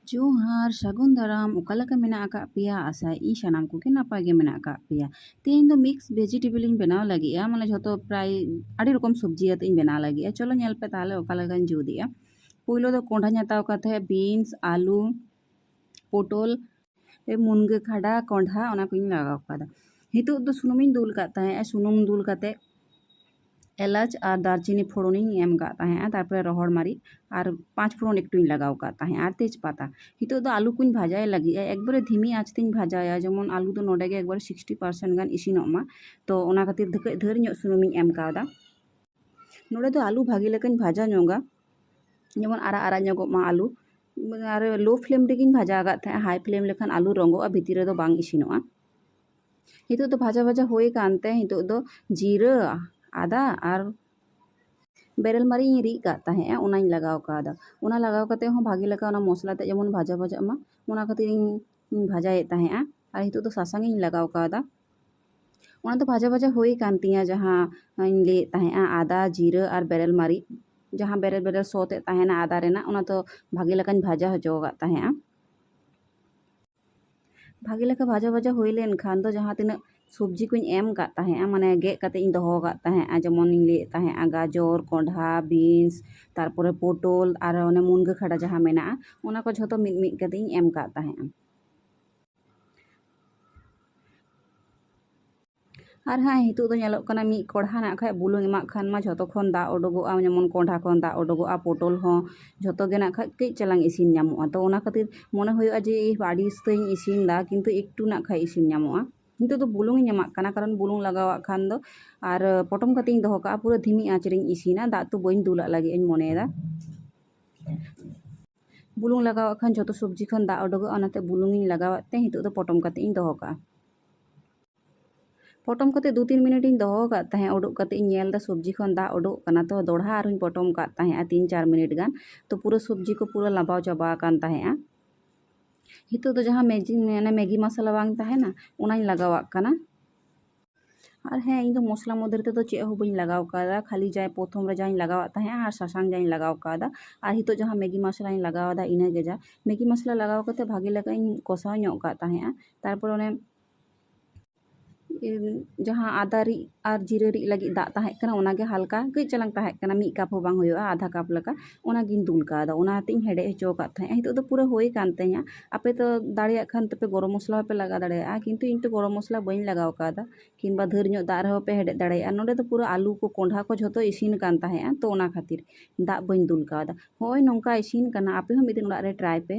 जोहार सागुन दाराम ओकालेका मेना आका पेया आशा इ सानाम कोगे नापाय गे मेना आका पेया तेहेन दो मिक्स वेजिटेबल इन बनाव लागिया माने झोतो प्राय आडी रकम सब्जी आते इन बनाव लागिया चलो नेल पे ताहले ओकालेकान जुदिया पुइलो दो कोंढाñ हताव काथे बीन्स आलू पोटल मुनगे खड़ा कोंढा ओना कोइन लगाव कादा हितु दो सुनुमिन दुल का ताहे सुनुम दुल काते एलाच और दारचिनी फोड़नी एम का तारपरे रहड़ मारी और 5 फोड़न एकटुኝ लगाव का और तेजपाता हितो दो आलू कुछ भाजाय लगी एकबारे धीमी आँचतें भाजाया जेमन आलू दो नोडे गे एकबारे 60% गान इसिनोगमा तो ओना खातिर धके धैर ᱧᱚᱜ सुनुमिñ एम कादा नोडे दो आलू भागी लेकाñ भाजा ᱧᱚᱜᱟ जेमन आरा आरा ᱧᱚᱜᱚᱜ आलू और लो फ्लेम रेगिñ भाजा आगाद थाहे हाई फ्लेम लेखान आलू रंगोगा भितर रे दो बांग इसिनोगा हितो दो भाजा भाजा होय कानते हितो दो जीरा आदा और बेरेल मारी रीद का ताहे ओनाñ लगाव कादा ओना लगाव काते हो भागी लेका ओना मसला ते जेमन भाजा भाजा मा ओना खातिर भाजाए ताहे और हितो दो सासांग इन लगाव कादा ओना तो भाजा भाजा होय कान तिया जहाँ इन ले ताहे आदा जीरा और बेरेल मारी जहाँ बेरेल बेरेल सो ते ताहेना आदा रेना ओना तो भागी लेकाñ भाजा हजोगा ताहे भागी लेका भाजा भाजा होय लेन खान दो जहाँ तिना सब्जी को एम का ताहे माने गे काते इन दोहो का ताहे जेमन इन ले ताहे गाजर कोंढा बीन्स तारपरे पोटल और ओने मुनगा खड़ा जहाँ मेना ओना को झोतो मिद मिद काते इन एम का ताहे और हाँ हितो दो नेलोग कना मिद कोढ़ा ना खाय बुलुंग एमा खान मा झोतो खन दा ओडोगोआ जेमन कोंढा खन दा ओडोगोआ पोटल हो झोतो गे ना खाय कई चलांग इसिन ᱧᱟᱢᱚᱜᱼᱟ तो ओना खातिर मने हुयुआ जे बाड़ी इस्तेñ इसिन दा किंतु एकटू ना खाय इसिन ᱧᱟᱢᱚᱜᱼᱟ हितो दो बुलुंग ᱧᱟᱢᱟᱜ ᱠᱟᱱᱟ कारण बुलुंग लगावा खान दो और पटम काते इन दोहो का पूरा धीमी आँच रे इसिना दा तो बइन दुला लागे इन मनेदा बुलुंग लगावा खान झोतो सब्जी खन दा ओडोगोआ ओनाते बुलुंग इन लगावा ते हितो दो पटम काते इन दोहो का पटम काते 2-3 मिनट इन दोहो का ताहे ओडोक काते इन नेल दा सब्जी खन दा ओडोक काना तो दोढ़ा आरो इन पटम का ताहे 3-4 मिनट गान तो पूरा सब्जी को पूरा लाबाव चाबा कान ताहे हितो दो जहाँ मैगी मसाला बांग ताहे ना ओनाñ लगावा काना और हाँ इन मसला मध्य तो चे हो बी लगाव कादा खाली जाए प्रथम रे जाए लगावा ताहे और सासांग जाए लगाव कादा और हितो जहाँ मैगी मसला लगावा इना गे जा मैगी मसला लगाव काते भागी लेका इन कषाव ᱧᱚᱜ का ताहे तारपर ओने जहाँ आदा री और जीरा री लगी दा ताहे कना ओनागे हल्का कई चलांग ताहे कना 1 कप हो बांग होयोआ आधा कप लका ओनागिन दुल कादा ओनाते हेडे हचो का ताहे हितो दो पूरा होय कानतेया आपे तो दाड़िया खान तपे गरम मसला पे लगा दाड़िया किंतु इन तो गरम मसला बइन लगाव कादा किंबा धैर ᱧᱚᱜ दा रहो पे हेडे दाड़िया नोडे तो पूरा आलू को कोंढा को झोतो इसिन कान ताहे तो ओना खातिर दा बइन दुल कादा होय नोंका इसिन काना आपे हो मिदिन ओड़ा रे ट्राई पे।